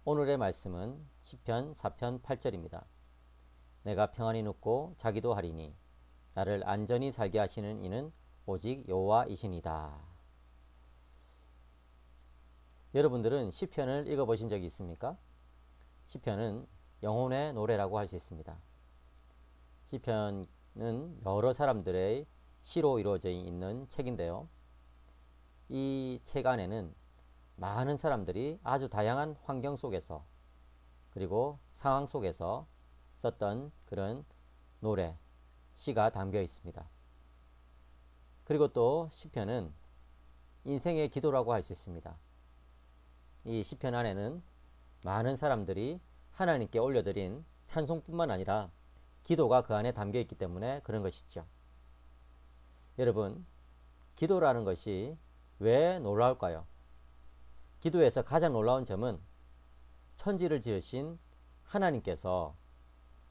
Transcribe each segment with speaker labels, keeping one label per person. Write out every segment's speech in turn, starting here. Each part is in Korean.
Speaker 1: 오늘의 말씀은 시편 4편 8절입니다. 내가 평안히 눕고 자기도 하리니 나를 안전히 살게 하시는 이는 오직 여호와이시니이다. 여러분들은 시편을 읽어보신 적이 있습니까? 시편은 영혼의 노래라고 할 수 있습니다. 시편은 여러 사람들의 시로 이루어져 있는 책인데요. 이 책 안에는 많은 사람들이 아주 다양한 환경 속에서 그리고 상황 속에서 썼던 그런 노래, 시가 담겨 있습니다. 그리고 또 시편은 인생의 기도라고 할 수 있습니다. 이 시편 안에는 많은 사람들이 하나님께 올려드린 찬송뿐만 아니라 기도가 그 안에 담겨 있기 때문에 그런 것이죠. 여러분, 기도라는 것이 왜 놀라울까요? 기도에서 가장 놀라운 점은 천지를 지으신 하나님께서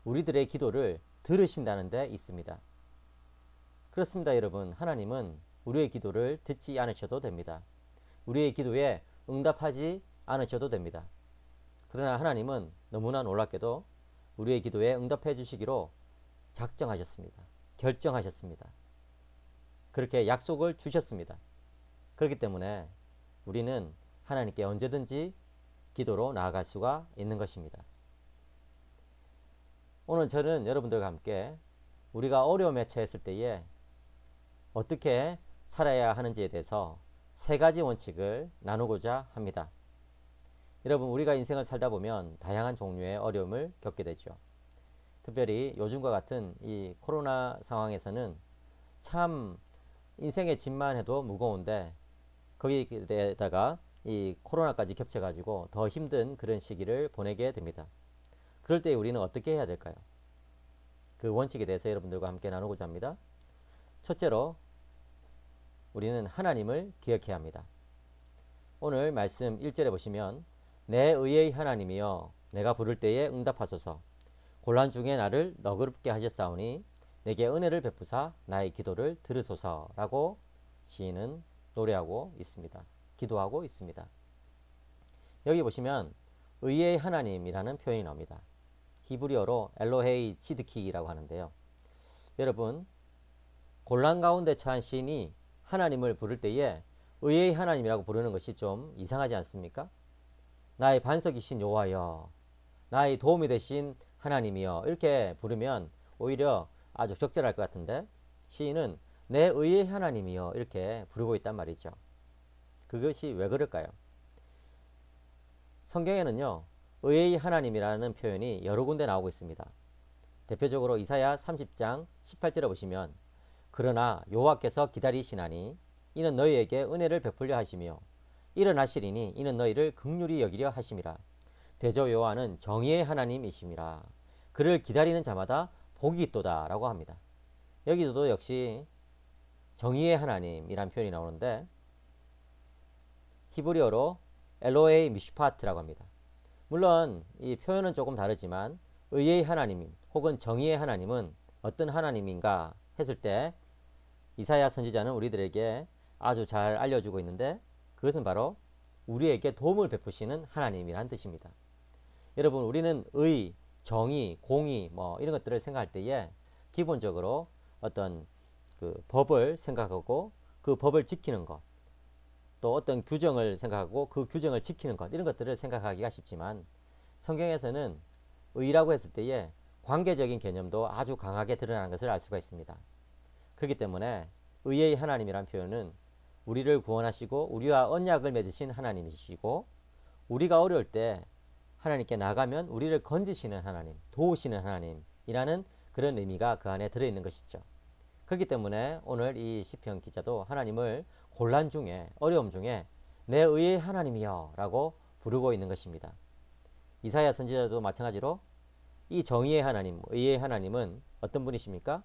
Speaker 1: 우리들의 기도를 들으신다는 데 있습니다. 그렇습니다, 여러분. 하나님은 우리의 기도를 듣지 않으셔도 됩니다. 우리의 기도에 응답하지 않으셔도 됩니다. 그러나 하나님은 너무나 놀랍게도 우리의 기도에 응답해 주시기로 작정하셨습니다. 결정하셨습니다. 그렇게 약속을 주셨습니다. 그렇기 때문에 우리는 하나님께 언제든지 기도로 나아갈 수가 있는 것입니다. 오늘 저는 여러분들과 함께 우리가 어려움에 처했을 때에 어떻게 살아야 하는지에 대해서 세 가지 원칙을 나누고자 합니다. 여러분, 우리가 인생을 살다 보면 다양한 종류의 어려움을 겪게 되죠. 특별히 요즘과 같은 이 코로나 상황에서는 참 인생의 짐만 해도 무거운데 거기에다가 이 코로나까지 겹쳐가지고 더 힘든 그런 시기를 보내게 됩니다. 그럴 때 우리는 어떻게 해야 될까요? 그 원칙에 대해서 여러분들과 함께 나누고자 합니다. 첫째로 우리는 하나님을 기억해야 합니다. 오늘 말씀 1절에 보시면 내 의의 하나님이여 내가 부를 때에 응답하소서 곤란 중에 나를 너그럽게 하셨사오니 내게 은혜를 베푸사 나의 기도를 들으소서라고 시인은 노래하고 있습니다. 기도하고 있습니다. 여기 보시면 의의 하나님이라는 표현이 나옵니다. 히브리어로 엘로헤이 치드키라고 하는데요. 여러분, 곤란 가운데 처한 시인이 하나님을 부를 때에 의의 하나님이라고 부르는 것이 좀 이상하지 않습니까? 나의 반석이신 여호와여, 나의 도움이 되신 하나님이여, 이렇게 부르면 오히려 아주 적절할 것 같은데 시인은 내 의의 하나님이여 이렇게 부르고 있단 말이죠. 그것이 왜 그럴까요? 성경에는요, 의의 하나님이라는 표현이 여러 군데 나오고 있습니다. 대표적으로 이사야 30장 18절에 보시면 그러나 여호와께서 기다리시나니 이는 너희에게 은혜를 베풀려 하시며 일어나시리니 이는 너희를 긍휼히 여기려 하심이라. 대저 여호와는 정의의 하나님이심이라. 그를 기다리는 자마다 복이 있도다 라고 합니다. 여기서도 역시 정의의 하나님이란 표현이 나오는데 히브리어로 엘로에이 미슈파트라고 합니다. 물론 이 표현은 조금 다르지만 의의 하나님 혹은 정의의 하나님은 어떤 하나님인가 했을 때 이사야 선지자는 우리들에게 아주 잘 알려주고 있는데 그것은 바로 우리에게 도움을 베푸시는 하나님이란 뜻입니다. 여러분, 우리는 의, 정의, 공의 뭐 이런 것들을 생각할 때에 기본적으로 어떤 그 법을 생각하고 그 법을 지키는 것, 또 어떤 규정을 생각하고 그 규정을 지키는 것, 이런 것들을 생각하기가 쉽지만 성경에서는 의라고 했을 때에 관계적인 개념도 아주 강하게 드러나는 것을 알 수가 있습니다. 그렇기 때문에 의의 하나님이란 표현은 우리를 구원하시고 우리와 언약을 맺으신 하나님이시고 우리가 어려울 때 하나님께 나가면 우리를 건지시는 하나님, 도우시는 하나님이라는 그런 의미가 그 안에 들어있는 것이죠. 그렇기 때문에 오늘 이 시편 기자도 하나님을 곤란 중에, 어려움 중에 내 의의 하나님이여 라고 부르고 있는 것입니다. 이사야 선지자도 마찬가지로 이 정의의 하나님, 의의 하나님은 어떤 분이십니까?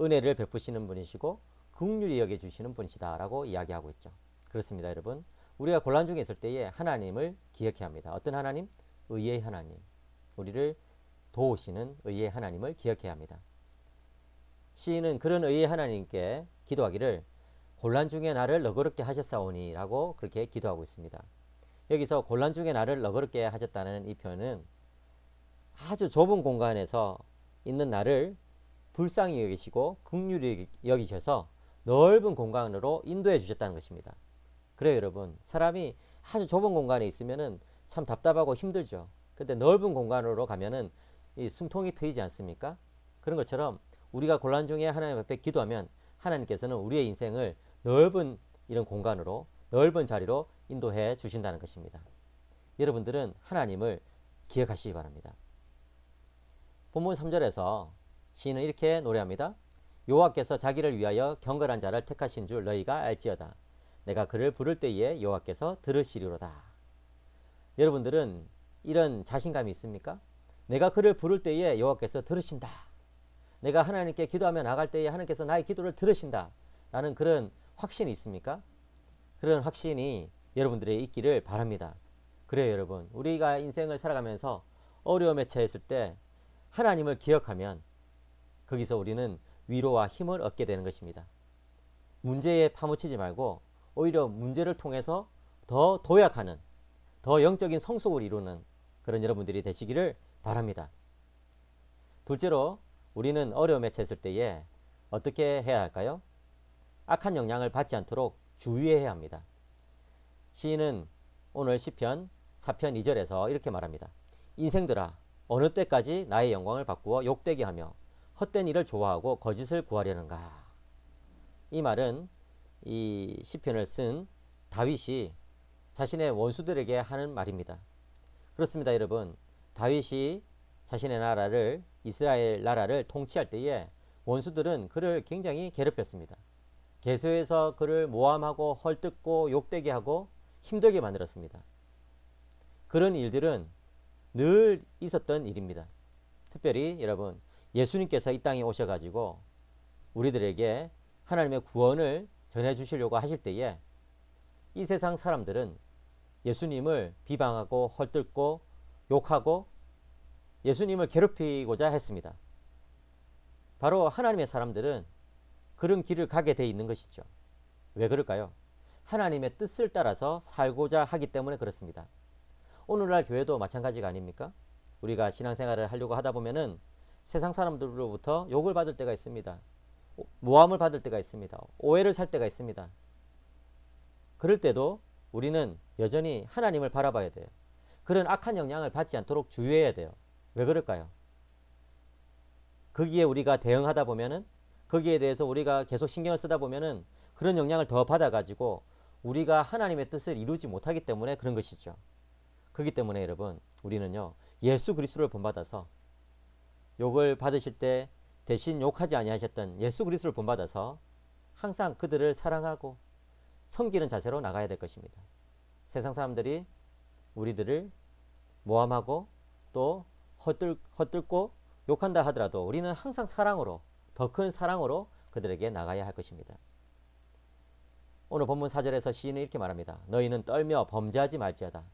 Speaker 1: 은혜를 베푸시는 분이시고 긍휼히 여겨주시는 분이시다 라고 이야기하고 있죠. 그렇습니다, 여러분. 우리가 곤란 중에 있을 때에 하나님을 기억해야 합니다. 어떤 하나님? 의의 하나님. 우리를 도우시는 의의 하나님을 기억해야 합니다. 시인은 그런 의의 하나님께 기도하기를 곤란 중에 나를 너그럽게 하셨사오니 라고 그렇게 기도하고 있습니다. 여기서 곤란 중에 나를 너그럽게 하셨다는 이 표현은 아주 좁은 공간에서 있는 나를 불쌍히 여기시고 긍휼히 여기셔서 넓은 공간으로 인도해 주셨다는 것입니다. 그래요, 여러분. 사람이 아주 좁은 공간에 있으면은 참 답답하고 힘들죠. 근데 넓은 공간으로 가면은 이 숨통이 트이지 않습니까? 그런 것처럼 우리가 곤란 중에 하나님 앞에 기도하면 하나님께서는 우리의 인생을 넓은 이런 공간으로, 넓은 자리로 인도해 주신다는 것입니다. 여러분들은 하나님을 기억하시기 바랍니다. 본문 3절에서 시인은 이렇게 노래합니다. 여호와께서 자기를 위하여 경건한 자를 택하신 줄 너희가 알지어다. 내가 그를 부를 때에 여호와께서 들으시리로다. 여러분들은 이런 자신감이 있습니까? 내가 그를 부를 때에 여호와께서 들으신다. 내가 하나님께 기도하며 나갈 때에 하나님께서 나의 기도를 들으신다. 라는 그런 확신이 있습니까? 그런 확신이 여러분들의 있기를 바랍니다. 그래요, 여러분. 우리가 인생을 살아가면서 어려움에 처했을 때 하나님을 기억하면 거기서 우리는 위로와 힘을 얻게 되는 것입니다. 문제에 파묻히지 말고 오히려 문제를 통해서 더 도약하는, 더 영적인 성숙을 이루는 그런 여러분들이 되시기를 바랍니다. 둘째로 우리는 어려움에 처했을 때에 어떻게 해야 할까요? 악한 영향을 받지 않도록 주의해야 합니다. 시인은 오늘 시편 4편 2절에서 이렇게 말합니다. 인생들아 어느 때까지 나의 영광을 바꾸어 욕되게 하며 헛된 일을 좋아하고 거짓을 구하려는가. 이 말은 이 시편을 쓴 다윗이 자신의 원수들에게 하는 말입니다. 그렇습니다, 여러분. 다윗이 자신의 나라를, 이스라엘 나라를 통치할 때에 원수들은 그를 굉장히 괴롭혔습니다. 계속해서 그를 모함하고 헐뜯고 욕되게 하고 힘들게 만들었습니다. 그런 일들은 늘 있었던 일입니다. 특별히 여러분, 예수님께서 이 땅에 오셔가지고 우리들에게 하나님의 구원을 전해주시려고 하실 때에 이 세상 사람들은 예수님을 비방하고 헐뜯고 욕하고 예수님을 괴롭히고자 했습니다. 바로 하나님의 사람들은 그런 길을 가게 돼 있는 것이죠. 왜 그럴까요? 하나님의 뜻을 따라서 살고자 하기 때문에 그렇습니다. 오늘날 교회도 마찬가지가 아닙니까? 우리가 신앙생활을 하려고 하다 보면은 세상 사람들로부터 욕을 받을 때가 있습니다. 모함을 받을 때가 있습니다. 오해를 살 때가 있습니다. 그럴 때도 우리는 여전히 하나님을 바라봐야 돼요. 그런 악한 영향을 받지 않도록 주의해야 돼요. 왜 그럴까요? 거기에 우리가 대응하다 보면은, 거기에 대해서 우리가 계속 신경을 쓰다 보면은 그런 영향을 더 받아가지고 우리가 하나님의 뜻을 이루지 못하기 때문에 그런 것이죠. 그렇기 때문에 여러분, 우리는요, 예수 그리스도를 본받아서 욕을 받으실 때 대신 욕하지 아니하셨던 예수 그리스도를 본받아서 항상 그들을 사랑하고 섬기는 자세로 나가야 될 것입니다. 세상 사람들이 우리들을 모함하고 또 헛들고 욕한다 하더라도 우리는 항상 사랑으로, 더 큰 사랑으로 그들에게 나가야 할 것입니다. 오늘 본문 4절에서 시인은 이렇게 말합니다. 너희는 떨며 범죄하지 말지어다.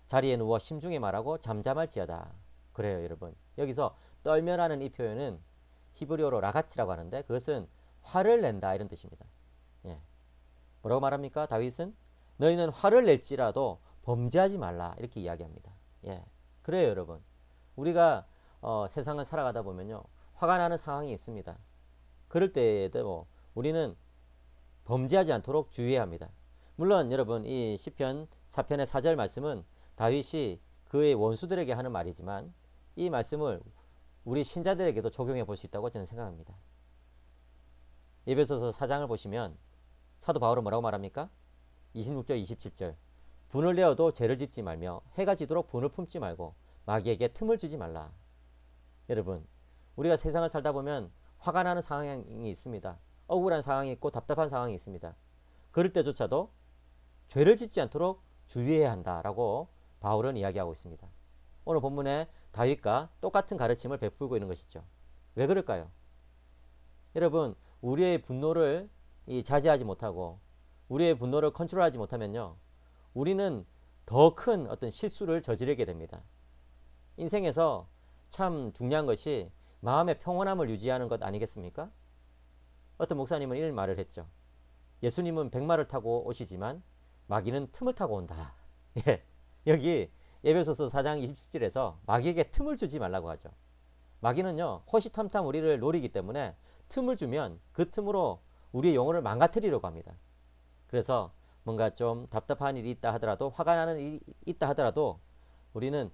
Speaker 1: 자리에 누워 심중에 말하고 잠잠할지어다. 그래요, 여러분. 여기서 떨며라는 이 표현은 히브리어로 라가치라고 하는데 그것은 화를 낸다 이런 뜻입니다. 예. 뭐라고 말합니까? 다윗은 너희는 화를 낼지라도 범죄하지 말라 이렇게 이야기합니다. 예. 그래요, 여러분. 우리가 세상을 살아가다 보면요, 화가 나는 상황이 있습니다. 그럴 때에도 우리는 범죄하지 않도록 주의해야 합니다. 물론 여러분, 이 시편 4편의 4절 말씀은 다윗이 그의 원수들에게 하는 말이지만 이 말씀을 우리 신자들에게도 적용해 볼 수 있다고 저는 생각합니다. 에베소서 4장을 보시면 사도 바울은 뭐라고 말합니까? 26절 27절 분을 내어도 죄를 짓지 말며 해가 지도록 분을 품지 말고 마귀에게 틈을 주지 말라. 여러분, 우리가 세상을 살다 보면 화가 나는 상황이 있습니다. 억울한 상황이 있고 답답한 상황이 있습니다. 그럴 때조차도 죄를 짓지 않도록 주의해야 한다라고 바울은 이야기하고 있습니다. 오늘 본문에 다윗과 똑같은 가르침을 베풀고 있는 것이죠. 왜 그럴까요? 여러분, 우리의 분노를 자제하지 못하고 우리의 분노를 컨트롤하지 못하면요, 우리는 더 큰 어떤 실수를 저지르게 됩니다. 인생에서 참 중요한 것이 마음의 평온함을 유지하는 것 아니겠습니까? 어떤 목사님은 이런 말을 했죠. 예수님은 백마를 타고 오시지만 마귀는 틈을 타고 온다. 예. 여기 에베소서 4장 27절에서 마귀에게 틈을 주지 말라고 하죠. 마귀는요, 호시탐탐 우리를 노리기 때문에 틈을 주면 그 틈으로 우리의 영혼을 망가뜨리려고 합니다. 그래서 뭔가 좀 답답한 일이 있다 하더라도, 화가 나는 일이 있다 하더라도 우리는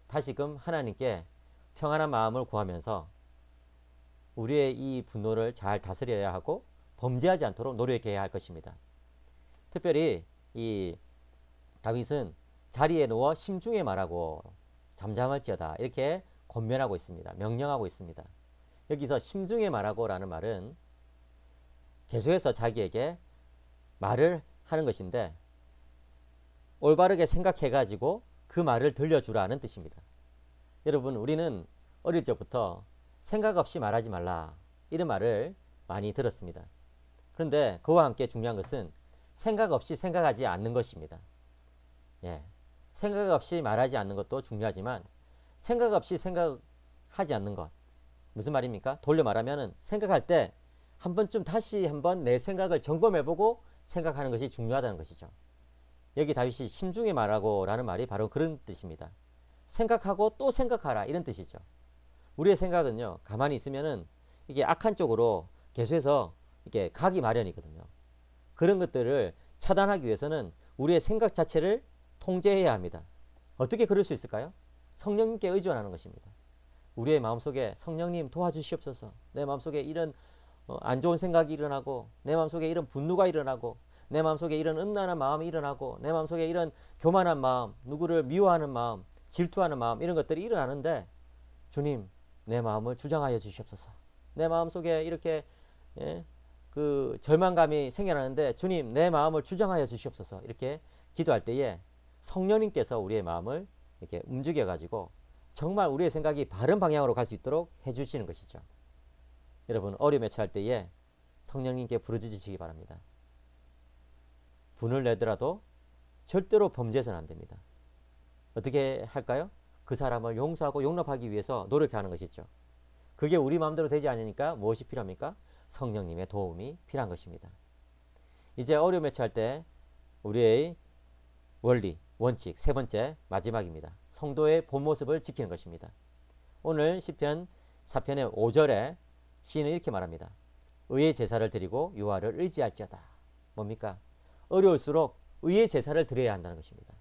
Speaker 1: 다시금 하나님께 평안한 마음을 구하면서 우리의 이 분노를 잘 다스려야 하고 범죄하지 않도록 노력해야 할 것입니다. 특별히 이 다윗은 자리에 누워 심중에 말하고 잠잠할지어다 이렇게 권면하고 있습니다. 명령하고 있습니다. 여기서 심중에 말하고 라는 말은 계속해서 자기에게 말을 하는 것인데 올바르게 생각해 가지고 그 말을 들려주라는 뜻입니다. 여러분, 우리는 어릴 적부터 생각 없이 말하지 말라 이런 말을 많이 들었습니다. 그런데 그와 함께 중요한 것은 생각 없이 생각하지 않는 것입니다. 예, 생각 없이 말하지 않는 것도 중요하지만 생각 없이 생각하지 않는 것, 무슨 말입니까? 돌려 말하면 생각할 때 한 번쯤 다시 한번 내 생각을 점검해보고 생각하는 것이 중요하다는 것이죠. 여기 다윗이 심중에 말하고 라는 말이 바로 그런 뜻입니다. 생각하고 또 생각하라 이런 뜻이죠. 우리의 생각은요, 가만히 있으면은 이게 악한 쪽으로 계속해서 이게 가기 마련이거든요. 그런 것들을 차단하기 위해서는 우리의 생각 자체를 통제해야 합니다. 어떻게 그럴 수 있을까요? 성령님께 의존하는 것입니다. 우리의 마음속에 성령님 도와주시옵소서. 내 마음속에 이런 안 좋은 생각이 일어나고, 내 마음속에 이런 분노가 일어나고, 내 마음속에 이런 음란한 마음이 일어나고, 내 마음속에 이런 교만한 마음, 누구를 미워하는 마음, 질투하는 마음, 이런 것들이 일어나는데 주님, 내 마음을 주장하여 주시옵소서. 내 마음속에 이렇게 그 절망감이 생겨나는데 주님, 내 마음을 주장하여 주시옵소서. 이렇게 기도할 때에 성령님께서 우리의 마음을 이렇게 움직여 가지고 정말 우리의 생각이 바른 방향으로 갈 수 있도록 해주시는 것이죠. 여러분, 어려움에 처할 때에 성령님께 부르짖으시기 바랍니다. 분을 내더라도 절대로 범죄해서는 안 됩니다. 어떻게 할까요? 그 사람을 용서하고 용납하기 위해서 노력하는 것이죠. 그게 우리 마음대로 되지 않으니까 무엇이 필요합니까? 성령님의 도움이 필요한 것입니다. 이제 어려움에 처할 때 우리의 원리, 원칙 세 번째 마지막입니다. 성도의 본 모습을 지키는 것입니다. 오늘 시편 4편의 5절에 시인은 이렇게 말합니다. 의의 제사를 드리고 여호와를 의지할지어다. 뭡니까? 어려울수록 의의 제사를 드려야 한다는 것입니다.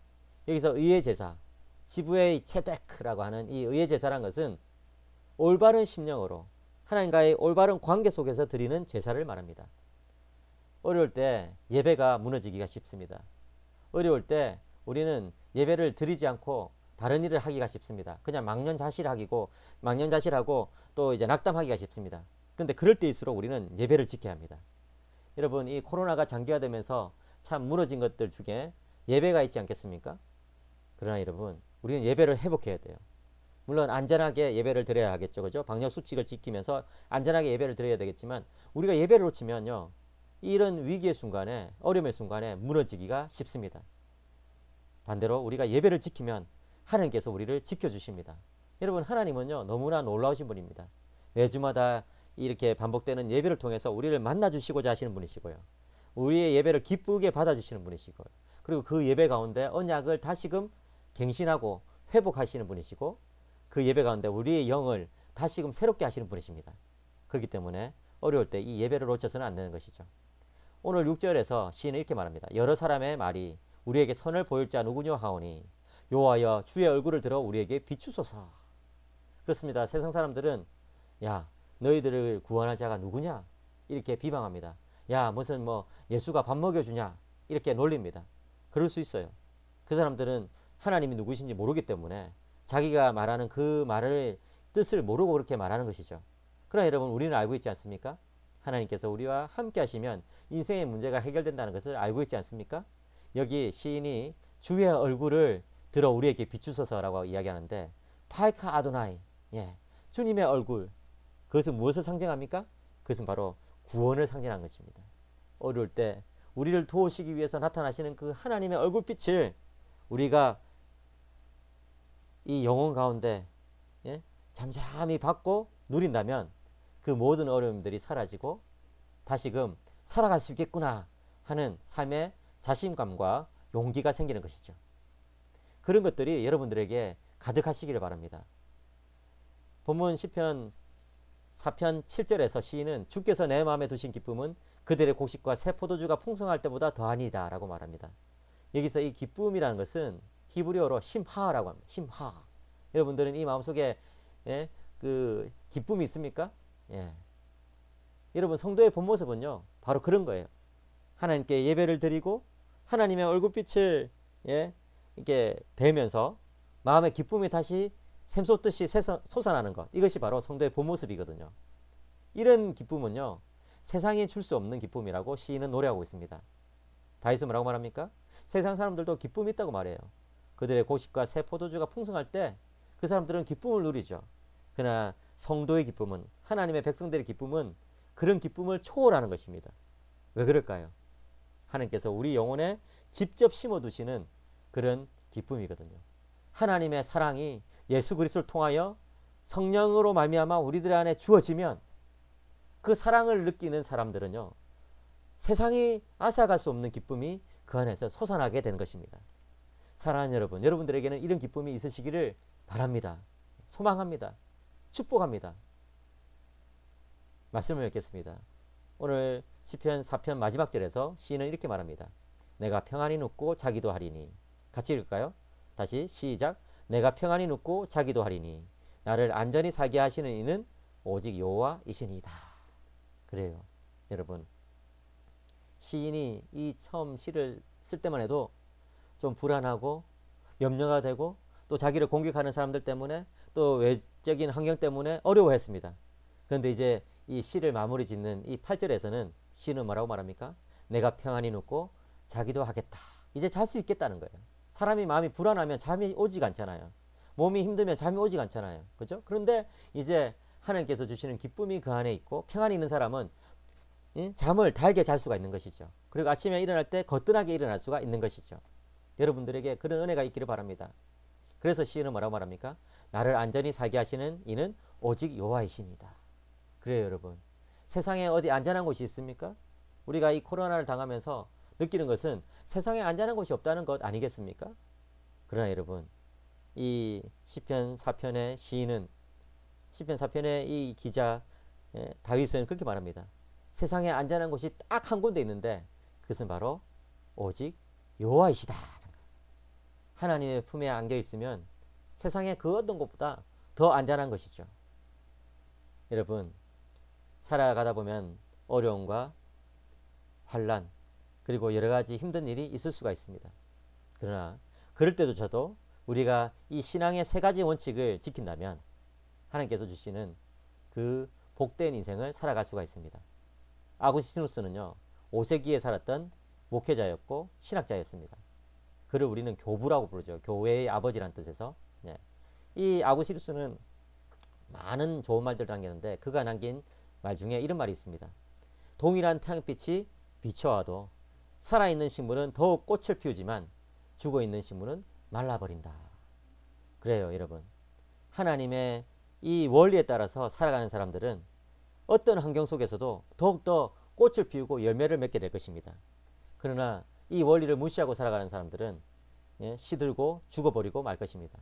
Speaker 1: 여기서 의의 제사, 지부의 체데크라고 하는 이 의의 제사란 것은 올바른 심령으로 하나님과의 올바른 관계 속에서 드리는 제사를 말합니다. 어려울 때 예배가 무너지기가 쉽습니다. 어려울 때 우리는 예배를 드리지 않고 다른 일을 하기가 쉽습니다. 그냥 망연자실하고 또 이제 낙담하기가 쉽습니다. 그런데 그럴 때일수록 우리는 예배를 지켜야 합니다. 여러분, 이 코로나가 장기화되면서 참 무너진 것들 중에 예배가 있지 않겠습니까? 그러나 여러분, 우리는 예배를 회복해야 돼요. 물론 안전하게 예배를 드려야 하겠죠. 그죠? 방역 수칙을 지키면서 안전하게 예배를 드려야 되겠지만 우리가 예배를 놓치면요, 이런 위기의 순간에, 어려움의 순간에 무너지기가 쉽습니다. 반대로 우리가 예배를 지키면 하나님께서 우리를 지켜주십니다. 여러분, 하나님은요, 너무나 놀라우신 분입니다. 매주마다 이렇게 반복되는 예배를 통해서 우리를 만나주시고자 하시는 분이시고요. 우리의 예배를 기쁘게 받아주시는 분이시고요. 그리고 그 예배 가운데 언약을 다시금 갱신하고 회복하시는 분이시고, 그 예배 가운데 우리의 영을 다시금 새롭게 하시는 분이십니다. 그렇기 때문에 어려울 때 이 예배를 놓쳐서는 안 되는 것이죠. 오늘 6절에서 시인은 이렇게 말합니다. 여러 사람의 말이 우리에게 선을 보일 자 누구냐 하오니 여호와여 주의 얼굴을 들어 우리에게 비추소서. 그렇습니다. 세상 사람들은 야, 너희들을 구원할 자가 누구냐 이렇게 비방합니다. 야, 무슨 예수가 밥 먹여주냐 이렇게 놀립니다. 그럴 수 있어요. 그 사람들은 하나님이 누구신지 모르기 때문에 자기가 말하는 그 말을 뜻을 모르고 그렇게 말하는 것이죠. 그러나 여러분, 우리는 알고 있지 않습니까? 하나님께서 우리와 함께 하시면 인생의 문제가 해결된다는 것을 알고 있지 않습니까? 여기 시인이 주의 얼굴을 들어 우리에게 비추소서라고 이야기하는데, 파이카 아도나이, 주님의 얼굴, 그것은 무엇을 상징합니까? 그것은 바로 구원을 상징하는 것입니다. 어려울 때 우리를 도우시기 위해서 나타나시는 그 하나님의 얼굴빛을 우리가 이 영혼 가운데 잠잠히 받고 누린다면 그 모든 어려움들이 사라지고 다시금 살아갈 수 있겠구나 하는 삶의 자신감과 용기가 생기는 것이죠. 그런 것들이 여러분들에게 가득하시기를 바랍니다. 본문 시편 4편 7절에서 시인은 주께서 내 마음에 두신 기쁨은 그들의 곡식과 새 포도주가 풍성할 때보다 더하니다 라고 말합니다. 여기서 이 기쁨이라는 것은 히브리어로 심하라고 합니다. 심하. 여러분들은 이 마음속에 예, 그 기쁨이 있습니까? 예. 여러분 성도의 본 모습은요 바로 그런 거예요. 하나님께 예배를 드리고 하나님의 얼굴빛을 예, 이렇게 뵈면서 마음의 기쁨이 다시 샘솟듯이 솟아나는 것, 이것이 바로 성도의 본 모습이거든요. 이런 기쁨은요 세상이 줄 수 없는 기쁨이라고 시인은 노래하고 있습니다. 다윗은 뭐라고 말합니까? 세상 사람들도 기쁨이 있다고 말해요. 그들의 곡식과 새 포도주가 풍성할 때 그 사람들은 기쁨을 누리죠. 그러나 성도의 기쁨은, 하나님의 백성들의 기쁨은 그런 기쁨을 초월하는 것입니다. 왜 그럴까요? 하나님께서 우리 영혼에 직접 심어두시는 그런 기쁨이거든요. 하나님의 사랑이 예수 그리스도를 통하여 성령으로 말미암아 우리들 안에 주어지면 그 사랑을 느끼는 사람들은요 세상이 앗아갈 수 없는 기쁨이 그 안에서 솟아나게 되는 것입니다. 사랑하는 여러분, 여러분들에게는 이런 기쁨이 있으시기를 바랍니다. 소망합니다. 축복합니다. 말씀을 맺겠습니다. 오늘 시편 4편 마지막 절에서 시인은 이렇게 말합니다. 내가 평안히 눕고 자기도 하리니. 같이 읽을까요? 다시 시작. 내가 평안히 눕고 자기도 하리니 나를 안전히 살게 하시는 이는 오직 여호와이시니이다. 그래요. 여러분, 시인이 이 처음 시를 쓸 때만 해도 좀 불안하고 염려가 되고 또 자기를 공격하는 사람들 때문에 또 외적인 환경 때문에 어려워했습니다. 그런데 이제 이 시를 마무리 짓는 이 8절에서는 시는 뭐라고 말합니까? 내가 평안히 눕고 자기도 하겠다. 이제 잘 수 있겠다는 거예요. 사람이 마음이 불안하면 잠이 오지가 않잖아요. 몸이 힘들면 잠이 오지가 않잖아요. 그죠? 그런데 이제 하나님께서 주시는 기쁨이 그 안에 있고 평안이 있는 사람은 잠을 달게 잘 수가 있는 것이죠. 그리고 아침에 일어날 때 거뜬하게 일어날 수가 있는 것이죠. 여러분들에게 그런 은혜가 있기를 바랍니다. 그래서 시인은 뭐라고 말합니까? 나를 안전히 살게 하시는 이는 오직 여호와이시니이다. 그래요, 여러분. 세상에 어디 안전한 곳이 있습니까? 우리가 이 코로나를 당하면서 느끼는 것은 세상에 안전한 곳이 없다는 것 아니겠습니까? 그러나 여러분, 이 시편 4편의 시인은, 시편 4편의 이 기자 다윗은 그렇게 말합니다. 세상에 안전한 곳이 딱 한 군데 있는데 그것은 바로 오직 여호와이시다. 하나님의 품에 안겨 있으면 세상에 그 어떤 것보다 더 안전한 것이죠. 여러분, 살아가다 보면 어려움과 환난 그리고 여러 가지 힘든 일이 있을 수가 있습니다. 그러나 그럴 때조차도 우리가 이 신앙의 세 가지 원칙을 지킨다면 하나님께서 주시는 그 복된 인생을 살아갈 수가 있습니다. 아구스티누스는요 5세기에 살았던 목회자였고 신학자였습니다. 그를 우리는 교부라고 부르죠. 교회의 아버지란 뜻에서. 예. 이 아구스티누스는 많은 좋은 말들을 남겼는데 그가 남긴 말 중에 이런 말이 있습니다. 동일한 태양빛이 비춰와도 살아있는 식물은 더욱 꽃을 피우지만 죽어있는 식물은 말라버린다. 그래요, 여러분. 하나님의 이 원리에 따라서 살아가는 사람들은 어떤 환경 속에서도 더욱더 꽃을 피우고 열매를 맺게 될 것입니다. 그러나 이 원리를 무시하고 살아가는 사람들은 시들고 죽어버리고 말 것입니다.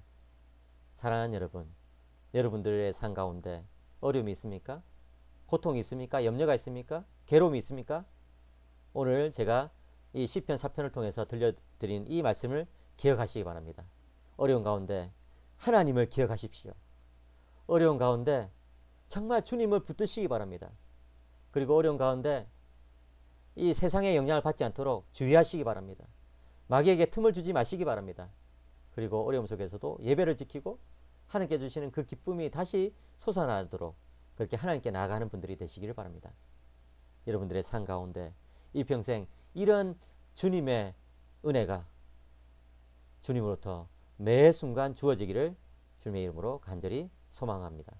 Speaker 1: 사랑하는 여러분, 여러분들의 삶 가운데 어려움이 있습니까? 고통이 있습니까? 염려가 있습니까? 괴로움이 있습니까? 오늘 제가 이 시편 4편을 통해서 들려드린 이 말씀을 기억하시기 바랍니다. 어려운 가운데 하나님을 기억하십시오. 어려운 가운데 정말 주님을 붙드시기 바랍니다. 그리고 어려운 가운데 이 세상의 영향을 받지 않도록 주의하시기 바랍니다. 마귀에게 틈을 주지 마시기 바랍니다. 그리고 어려움 속에서도 예배를 지키고 하나님께 주시는 그 기쁨이 다시 솟아나도록 그렇게 하나님께 나아가는 분들이 되시기를 바랍니다. 여러분들의 삶 가운데 일평생 이런 주님의 은혜가 주님으로부터 매 순간 주어지기를 주님의 이름으로 간절히 소망합니다.